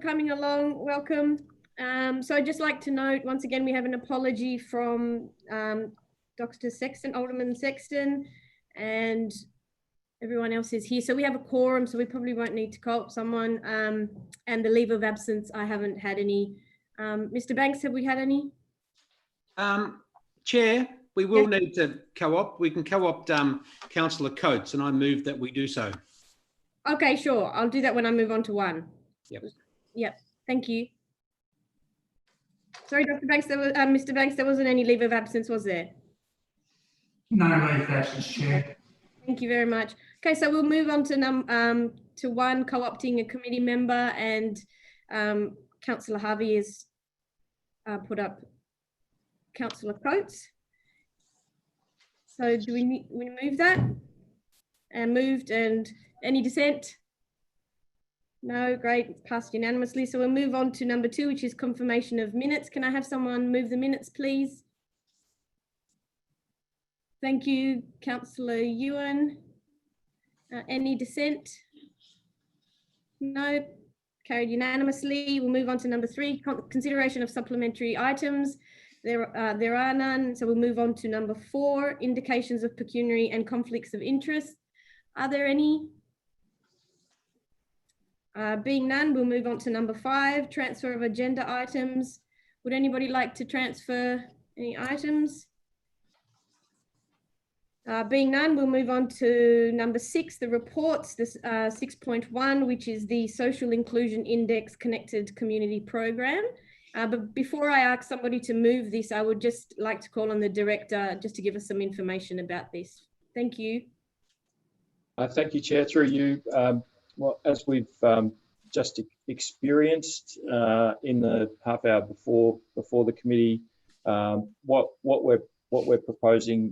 coming along. Welcome. So I'd just like to note, once again, we have an apology from Dr. Sexton, Alderman Sexton, and everyone else is here. So we have a quorum, so we probably won't need to call up someone. And the leave of absence, I haven't had any. Mr. Banks, have we had any? Chair, we will need to co-opt. We can co-opt Councillor Coates, and I move that we do so. Okay, sure. I'll do that when I move on to 1. Yep. Yep. Thank you. Sorry, Dr. Banks, Mr. Banks, there wasn't any leave of absence, was there? No leave of absence, Chair. Thank you very much. Okay, so we'll move on to 1, co-opting a committee member, and Councillor Harvey has put up Councillor Coates. So do we move that? And moved, and any dissent? No, great, it's passed unanimously. So we'll move on to number 2, which is confirmation of minutes. Can I have someone move the minutes, please? Thank you, Councillor Ewan. Any dissent? No, carried unanimously. We'll move on to number 3, consideration of supplementary items. There are none, so we'll move on to number 4, indications of pecuniary and conflicts of interest. Are there any? Being none, we'll move on to number 5, transfer of agenda items. Would anybody like to transfer any items? Being none, we'll move on to number 6, the reports, this 6.1, which is the Social Inclusion Index Connected Community Program. But before I ask somebody to move this, I would just like to call on the director just to give us some information about this. Thank you. Thank you, Chair. Through you, well, as we've just experienced in the half hour before the committee, what we're proposing,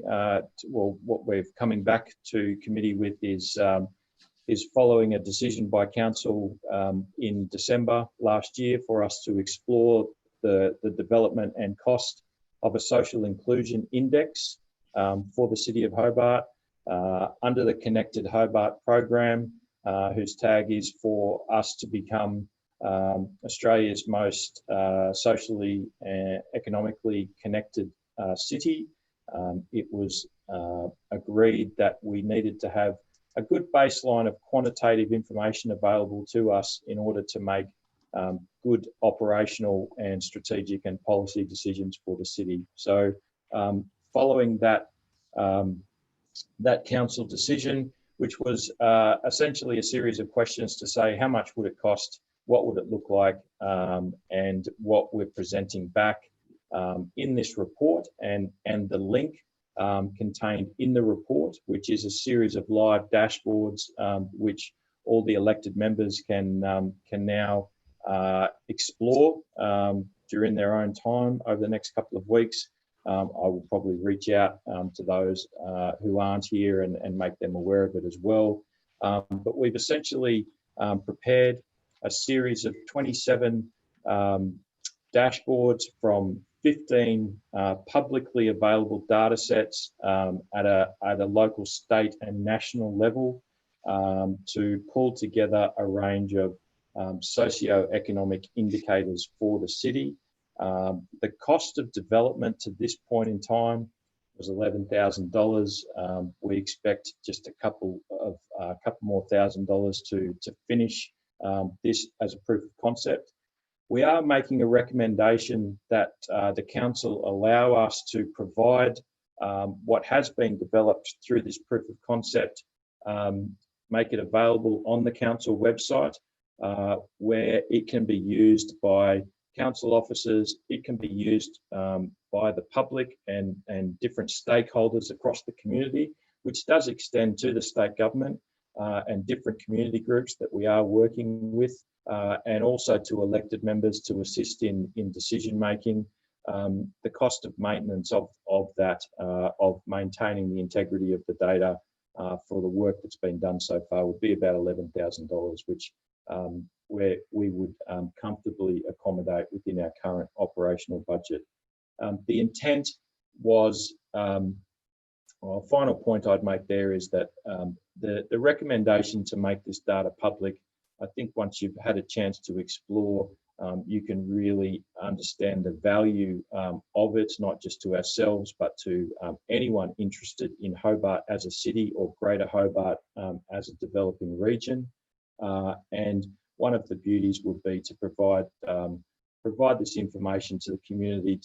what we're coming back to committee with is following a decision by council in December last year for us to explore the development and cost of a social inclusion index for the City of Hobart under the Connected Hobart program, whose tag is for us to become Australia's most socially and economically connected city. It was agreed that we needed to have a good baseline of quantitative information available to us in order to make good operational and strategic and policy decisions for the city. So following that, that council decision, which was essentially a series of questions to say how much would it cost, what would it look like, and what we're presenting back in this report, and the link contained in the report, which is a series of live dashboards which all the elected members can now explore during their own time over the next couple of weeks. I will probably reach out to those who aren't here and make them aware of it as well. But we've essentially prepared a series of 27 dashboards from 15 publicly available data sets at a local, state and national level to pull together a range of socio-economic indicators for the city. The cost of development to this point in time was $11,000. We expect just a couple more $1,000s to finish this as a proof of concept. We are making a recommendation that the council allow us to provide what has been developed through this proof of concept, make it available on the council website where it can be used by council officers, it can be used by the public and different stakeholders across the community, which does extend to the state government and different community groups that we are working with, and also to elected members to assist in decision making. The cost of maintenance of that, of maintaining the integrity of the data for the work that's been done so far would be about $11,000, which where we would comfortably accommodate within our current operational budget. The intent was, well, final point I'd make there is that the recommendation to make this data public I think once you've had a chance to explore, you can really understand the value of it, not just to ourselves, but to anyone interested in Hobart as a city or Greater Hobart as a developing region. And one of the beauties would be to provide this information to the community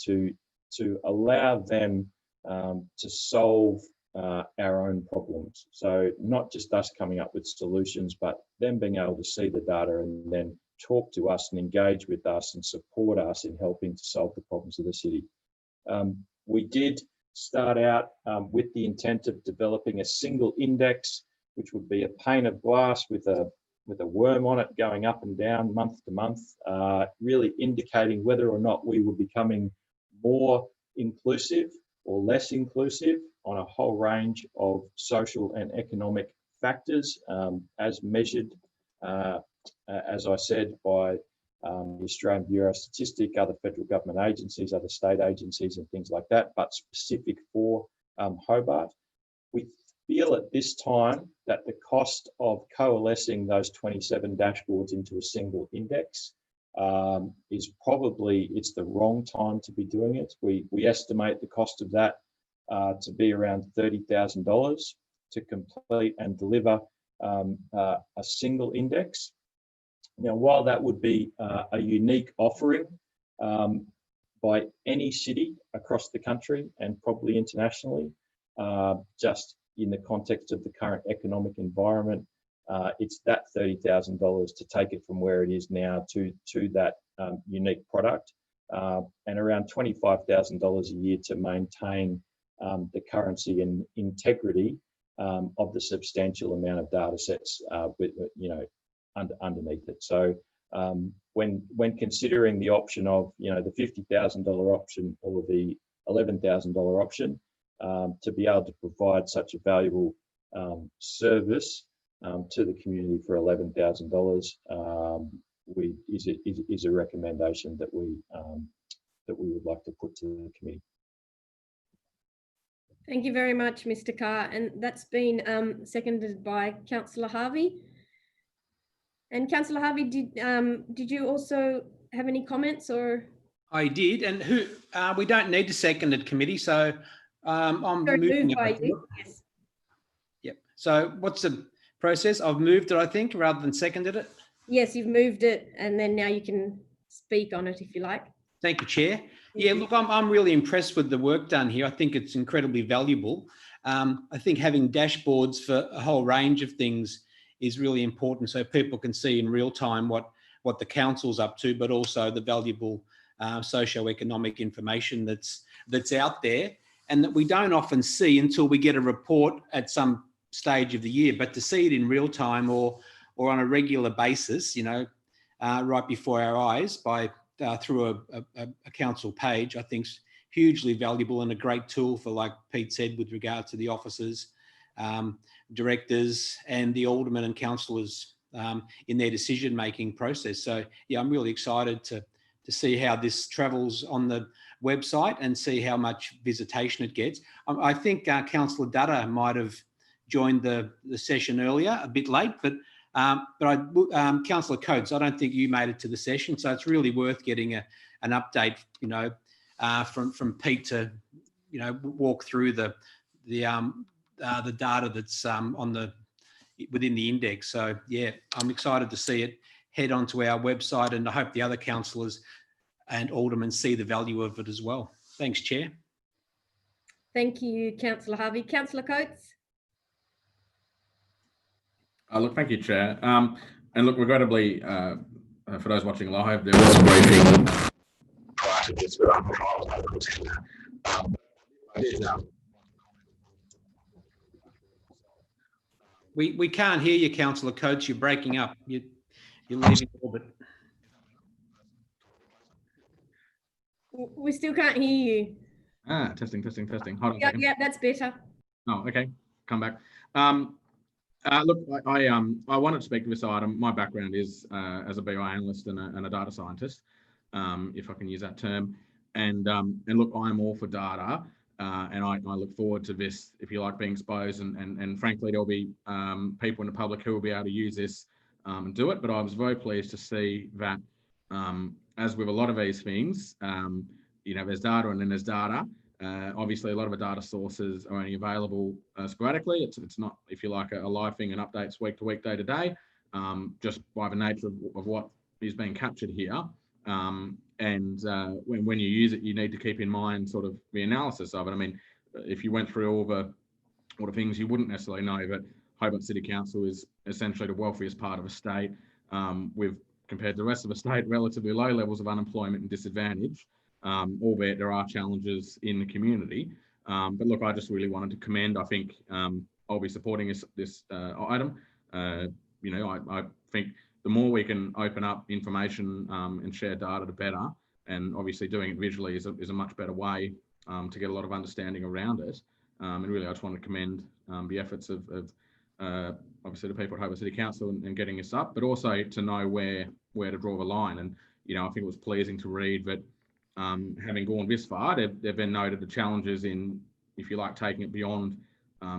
to allow them to solve our own problems. So not just us coming up with solutions, but them being able to see the data and then talk to us and engage with us and support us in helping to solve the problems of the city. We did start out with the intent of developing a single index, which would be a pane of glass with a worm on it going up and down month to month, really indicating whether or not we were becoming more inclusive or less inclusive on a whole range of social and economic factors, as measured, as I said, by the Australian Bureau of Statistics, other federal government agencies, other state agencies and things like that, but specific for Hobart. We feel at this time that the cost of coalescing those 27 dashboards into a single index is probably, it's the wrong time to be doing it. We estimate the cost of that to be around $30,000 to complete and deliver a single index. Now, while that would be a unique offering by any city across the country and probably internationally, just in the context of the current economic environment, it's that $30,000 to take it from where it is now to that unique product, and around $25,000 a year to maintain the currency and integrity of the substantial amount of data sets with, underneath it. So when considering the option of, the $50,000 option or the $11,000 option, to be able to provide such a valuable service to the community for $11,000 is a recommendation that we would like to put to the committee. Thank you very much, Mr. Carr, and that's been seconded by Councillor Harvey. And Councillor Harvey, did you also have any comments or? I did, and we don't need to second it, committee, so I'm moving it. Yes. Yep. So what's the process? I've moved it, I think, rather than seconded it. Yes, you've moved it, and then now you can speak on it if you like. Thank you, Chair. Yeah, look, I'm really impressed with the work done here. I think it's incredibly valuable. I think having dashboards for a whole range of things is really important, so people can see in real time what the council's up to, but also the valuable socio-economic information that's out there, and that we don't often see until we get a report at some stage of the year. But to see it in real time or on a regular basis, right before our eyes through a council page, I think is hugely valuable and a great tool for, like Pete said, with regard to the officers, directors and the aldermen and councillors in their decision-making process. So yeah, I'm really excited to see how this travels on the website and see how much visitation it gets. I think Councillor Dutta might have joined the session earlier, a bit late, but Councillor Coates, I don't think you made it to the session, so it's really worth getting an update, from Pete to, walk through the data that's within the index. So yeah, I'm excited to see it head onto our website, and I hope the other councillors and aldermen see the value of it as well. Thanks, Chair. Thank you, Councillor Harvey. Councillor Coates. Look, thank you, Chair. And look, regrettably, for those watching live, there was a briefing prior to this, but I'm not able to attend that. I did. We can't hear you, Councillor Coates. You're breaking up. You're leaving orbit. We still can't hear you. Testing. Hold on. Yeah, that's better. Oh, okay. Come back. Look, I wanted to speak to this item. My background is as a BI analyst and a data scientist, if I can use that term. And look, I'm all for data, and I look forward to this, if you like, being exposed. And frankly, there'll be people in the public who will be able to use this and do it. But I was very pleased to see that, as with a lot of these things, there's data and then there's data. Obviously, a lot of the data sources are only available sporadically. It's not, if you like, a live thing and updates week to week, day to day, just by the nature of what is being captured here. When you use it, you need to keep in mind sort of the analysis of it. I mean, if you went through all the things, you wouldn't necessarily know that Hobart City Council is essentially the wealthiest part of the state, with, compared to the rest of the state, relatively low levels of unemployment and disadvantage, albeit there are challenges in the community. But look, I just really wanted to commend, I think I'll be supporting this item. I think the more we can open up information and share data, the better. And obviously doing it visually is a much better way to get a lot of understanding around it. And really, I just want to commend the efforts of obviously the people at Hobart City Council and getting this up, but also to know where to draw the line. And, I think it was pleasing to read that having gone this far, they've been noted the challenges in, if you like, taking it beyond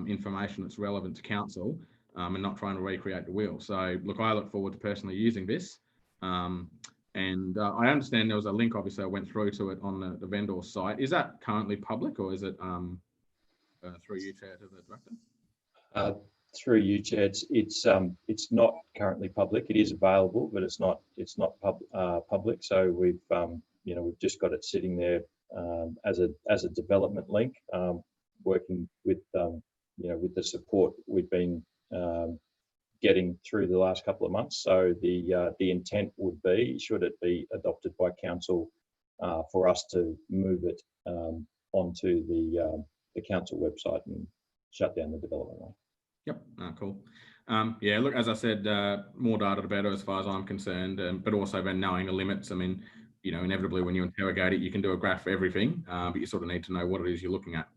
information that's relevant to council and not trying to recreate the wheel. So, look, I look forward to personally using this. And I understand there was a link, obviously, I went through to it on the vendor site. Is that currently public, or is it through you, Chair, to the Director? Through you, Chair, it's not currently public. It is available, but it's not public. So we've just got it sitting there as a development link, working with with the support we've been getting through the last couple of months. So the intent would be, should it be adopted by council, for us to move it onto the council website and shut down the development line. Yep, cool. Yeah, look, as I said, more data the better as far as I'm concerned, but also then knowing the limits. I mean, inevitably when you interrogate it, you can do a graph for everything, but you sort of need to know what it is you're looking at.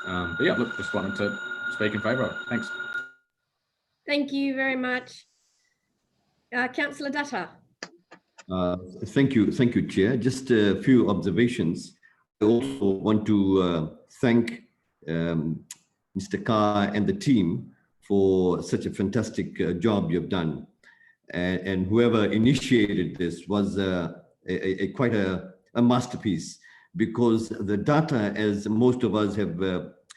But yeah, look, just wanted to speak in favour of it. Thanks. Thank you very much. Councillor Dutta. Thank you, Chair. Just a few observations. I also want to thank Mr. Carr and the team for such a fantastic job you've done. And whoever initiated this was quite a masterpiece, because the data, as most of us have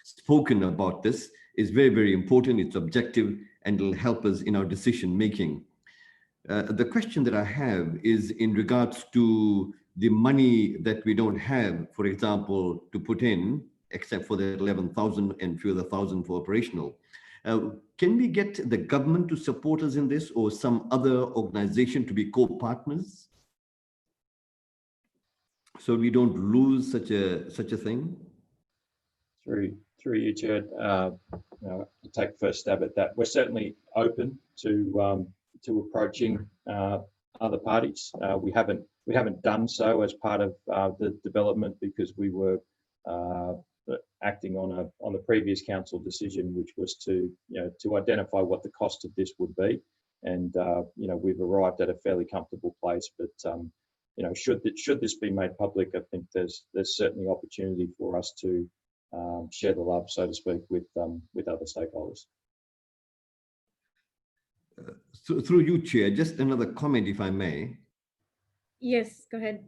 spoken about this, is very, very important. It's objective and will help us in our decision making. The question that I have is in regards to the money that we don't have, for example, to put in, except for the 11,000 and few other thousand for operational. Can we get the government to support us in this, or some other organization to be co-partners, so we don't lose such a thing? Through you, Chair, to take the first stab at that. We're certainly open to approaching other parties. We haven't done so as part of the development, because we were acting on the previous council decision, which was to identify what the cost of this would be, and we've arrived at a fairly comfortable place. But should this be made public, I think there's certainly opportunity for us to share the love, so to speak, with other stakeholders. So through you, Chair, just another comment, if I may. Yes, go ahead.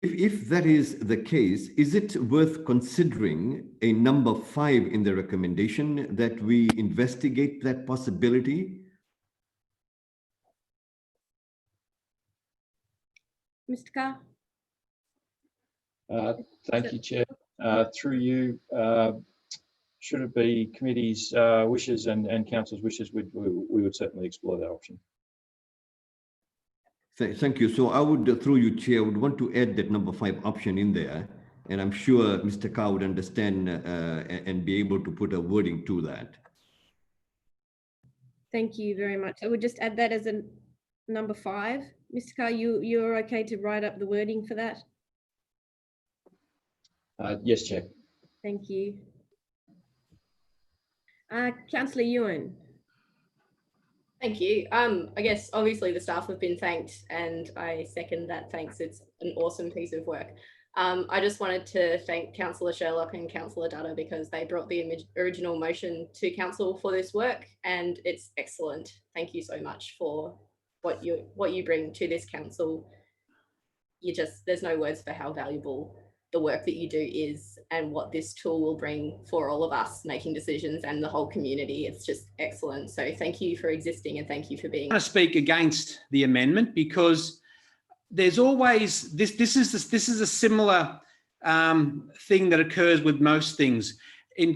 If that is the case, is it worth considering a number 5 in the recommendation, that we investigate that possibility? Mr. Carr? Thank you, Chair. Through you, should it be committee's wishes and council's wishes, we would certainly explore that option. Thank you. So I would, through you, Chair, would want to add that number 5 option in there, and I'm sure Mr. Carr would understand and be able to put a wording to that. Thank you very much. I would just add that as a number 5. Mr. Carr, you're okay to write up the wording for that? Yes, Chair. Thank you. Councillor Ewan. Thank you. I guess obviously the staff have been thanked, and I second that thanks. It's an awesome piece of work. I just wanted to thank Councillor Sherlock and Councillor Dutta because they brought the original motion to council for this work, and it's excellent. Thank you so much for what you bring to this council. There's no words for how valuable the work that you do is and what this tool will bring for all of us making decisions and the whole community. It's just excellent. So thank you for existing and thank you for being. I want to speak against the amendment because there's always this is a similar thing that occurs with most things.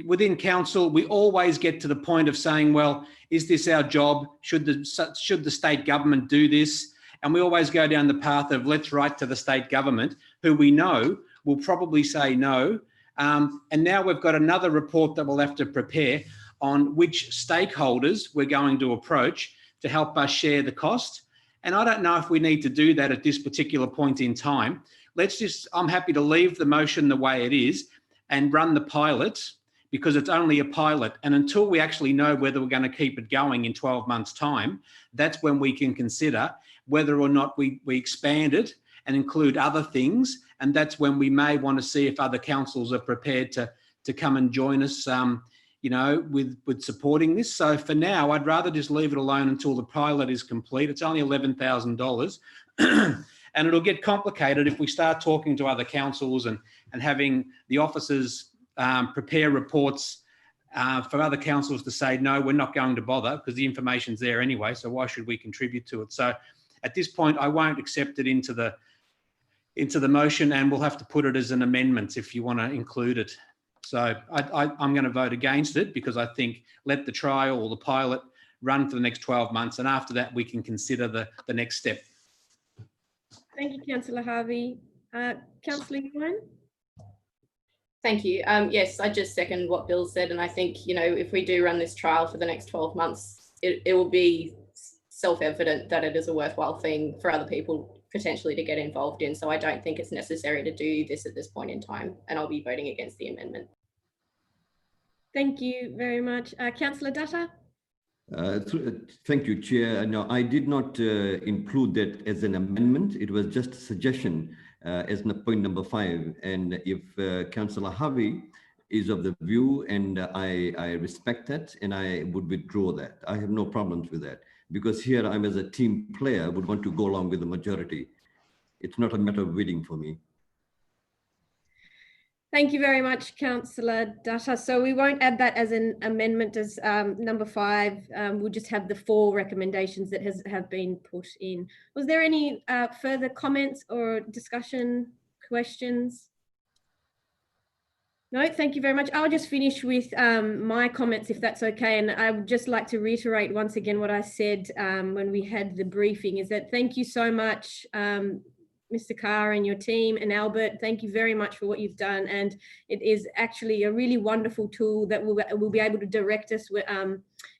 Within council, we always get to the point of saying, well, is this our job? Should the state government do this? And we always go down the path of let's write to the state government, who we know will probably say no. And now we've got another report that we'll have to prepare on which stakeholders we're going to approach to help us share the cost. And I don't know if we need to do that at this particular point in time. I'm happy to leave the motion the way it is and run the pilot because it's only a pilot. And until we actually know whether we're going to keep it going in 12 months' time, that's when we can consider whether or not we expand it and include other things. And that's when we may want to see if other councils are prepared to come and join us, with supporting this. So for now, I'd rather just leave it alone until the pilot is complete. It's only $11,000 and it'll get complicated if we start talking to other councils and having the officers prepare reports for other councils to say, no, we're not going to bother because the information's there anyway. So why should we contribute to it? So at this point, I won't accept it into the motion, and we'll have to put it as an amendment if you want to include it. So I'm going to vote against it because I think let the trial or the pilot run for the next 12 months, and after that we can consider the next step. Thank you, Councillor Harvey. Councillor Yuan? Thank you. Yes, I just second what Bill said, and I think, if we do run this trial for the next 12 months, it will be self-evident that it is a worthwhile thing for other people potentially to get involved in. So I don't think it's necessary to do this at this point in time, and I'll be voting against the amendment. Thank you very much. Councillor Dutta? Thank you, Chair. No, I did not include that as an amendment. It was just a suggestion as point number 5. And if Councillor Harvey is of the view, and I respect that, and I would withdraw that. I have no problems with that. Because here I'm as a team player would want to go along with the majority. It's not a matter of waiting for me. Thank you very much, Councillor Dutta. So we won't add that as an amendment as number 5. We'll just have the 4 recommendations that have been put in. Was there any further comments or discussion, questions? No, thank you very much. I'll just finish with my comments, if that's okay. And I would just like to reiterate once again what I said when we had the briefing, is that thank you so much, Mr. Carr and your team, and Albert, thank you very much for what you've done. And it is actually a really wonderful tool that will be able to direct us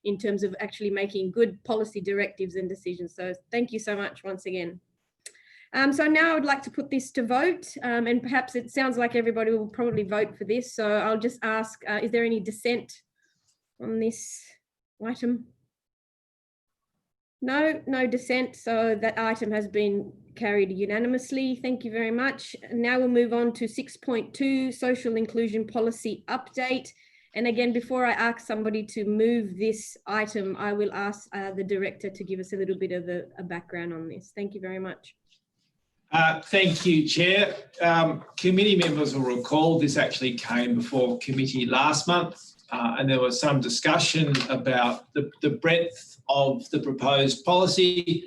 in terms of actually making good policy directives and decisions. So thank you so much once again. So now I would like to put this to vote, and perhaps it sounds like everybody will probably vote for this. So I'll just ask, is there any dissent on this item? No dissent. So that item has been carried unanimously. Thank you very much. Now we'll move on to 6.2, Social Inclusion Policy Update. And again, before I ask somebody to move this item, I will ask the director to give us a little bit of a background on this. Thank you very much. Thank you, Chair. Committee members will recall this actually came before committee last month, and there was some discussion about the breadth of the proposed policy.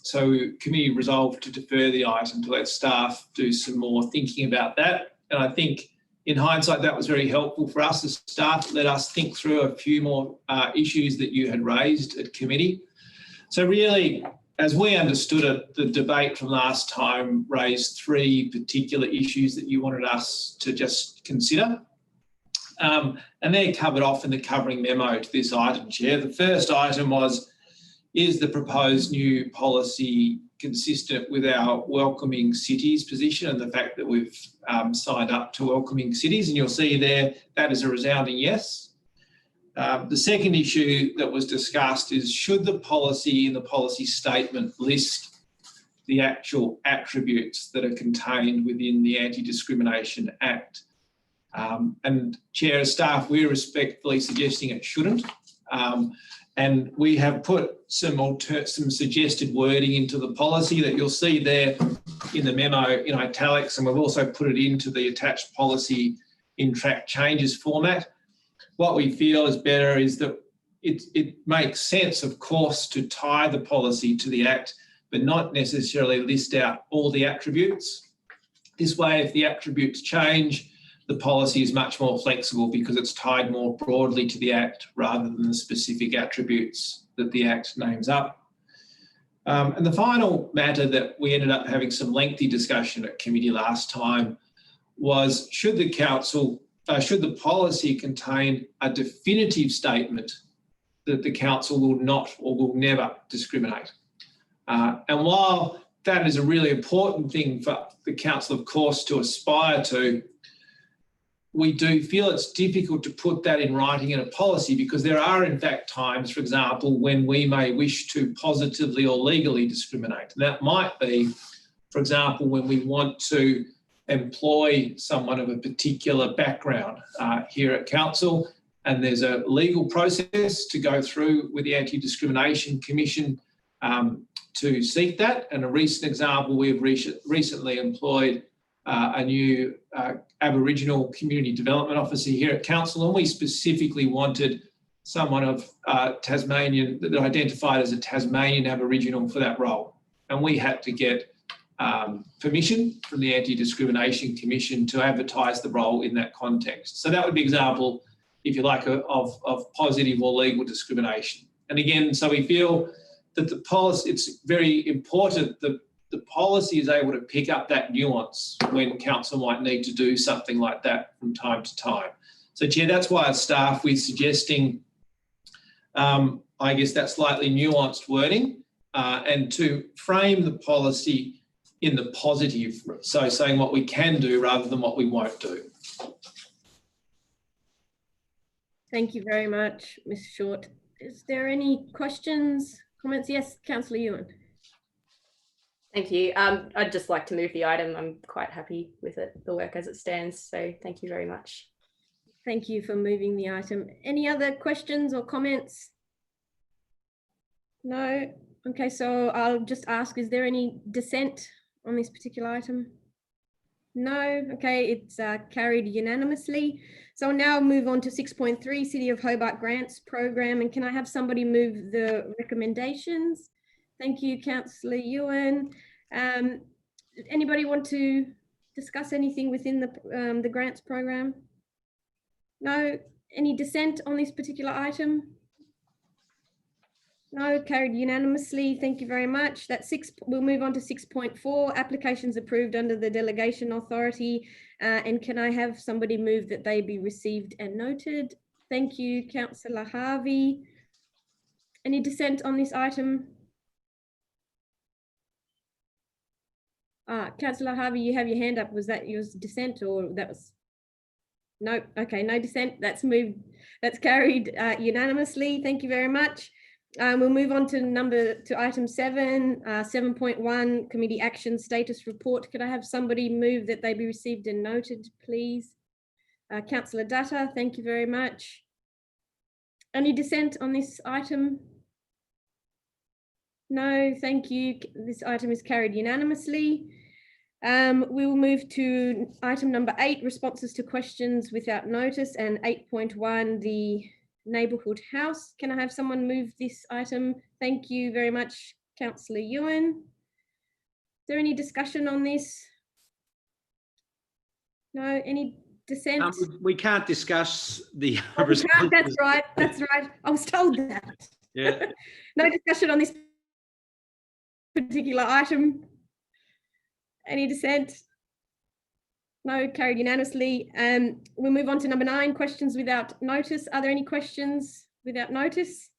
So committee resolved to defer the item to let staff do some more thinking about that. And I think in hindsight, that was very helpful for us as staff. Let us think through a few more issues that you had raised at committee. So really, as we understood it, the debate from last time raised 3 particular issues that you wanted us to just consider. And they're covered off in the covering memo to this item, Chair. The first item was, is the proposed new policy consistent with our welcoming cities position and the fact that we've signed up to welcoming cities? And you'll see there, that is a resounding yes. The second issue that was discussed is, should the policy in the policy statement list the actual attributes that are contained within the Anti-Discrimination Act. And Chair, as staff, we're respectfully suggesting it shouldn't. And we have put some suggested wording into the policy that you'll see there in the memo in italics, and we've also put it into the attached policy in track changes format. What we feel is better is that it makes sense, of course, to tie the policy to the Act, but not necessarily list out all the attributes. This way, if the attributes change, the policy is much more flexible because it's tied more broadly to the Act rather than the specific attributes that the Act names up. And the final matter that we ended up having some lengthy discussion at committee last time was should the policy contain a definitive statement that the council will not or will never discriminate. And while that is a really important thing for the council, of course, to aspire to, we do feel it's difficult to put that in writing in a policy because there are, in fact, times, for example, when we may wish to positively or legally discriminate. And that might be, for example, when we want to employ someone of a particular background here at council, and there's a legal process to go through with the Anti-Discrimination Commission to seek that. And a recent example, we have recently employed a new Aboriginal Community Development Officer here at council, and we specifically wanted someone of Tasmanian, that identified as a Tasmanian Aboriginal for that role. And we had to get permission from the Anti-Discrimination Commission to advertise the role in that context. So that would be an example, if you like, of positive or legal discrimination. And again, so we feel that the policy, it's very important that the policy is able to pick up that nuance when council might need to do something like that from time to time. So, Chair, that's why as staff we're suggesting, I guess, that slightly nuanced wording and to frame the policy in the positive, so saying what we can do rather than what we won't do. Thank you very much, Ms. Short. Is there any questions, comments? Yes, Councillor Ewan. Thank you. I'd just like to move the item. I'm quite happy with it, the work as it stands. So thank you very much. Thank you for moving the item. Any other questions or comments? No? Okay, so I'll just ask, is there any dissent on this particular item? No? Okay, it's carried unanimously. So I'll now move on to 6.3, City of Hobart Grants Program. And can I have somebody move the recommendations? Thank you, Councillor Ewan. Anybody want to discuss anything within the grants program? No? Any dissent on this particular item? No, carried unanimously. Thank you very much. We'll move on to 6.4, applications approved under the delegation authority. And can I have somebody move that they be received and noted? Thank you, Councillor Harvey. Any dissent on this item? Councillor Harvey, you have your hand up. Was that your dissent or that was? No, okay, no dissent. That's moved. That's carried unanimously. Thank you very much. We'll move on to item 7, 7.1, committee action status report. Could I have somebody move that they be received and noted, please? Councillor Dutta, thank you very much. Any dissent on this item? No, thank you. This item is carried unanimously. We will move to item number 8, responses to questions without notice, and 8.1, the neighbourhood house. Can I have someone move this item? Thank you very much, Councillor Ewan. Is there any discussion on this? No, any dissent? We can't discuss the responses. That's right, that's right. I was told that. Yeah. No discussion on this particular item. Any dissent? No, carried unanimously. We'll move on to number 9, questions without notice. Are there any questions without notice?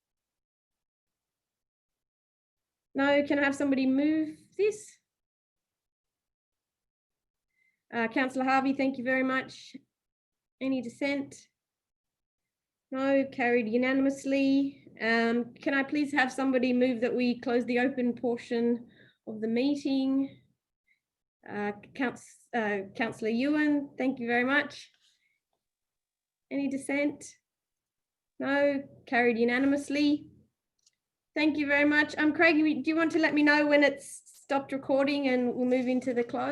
No, can I have somebody move this? Councillor Harvey, thank you very much. Any dissent? No, carried unanimously. Can I please have somebody move that we close the open portion of the meeting. Councillor Ewan, thank you very much. Any dissent? No, carried unanimously. Thank you very much. Craig, do you want to let me know when it's stopped recording and we'll move into the close?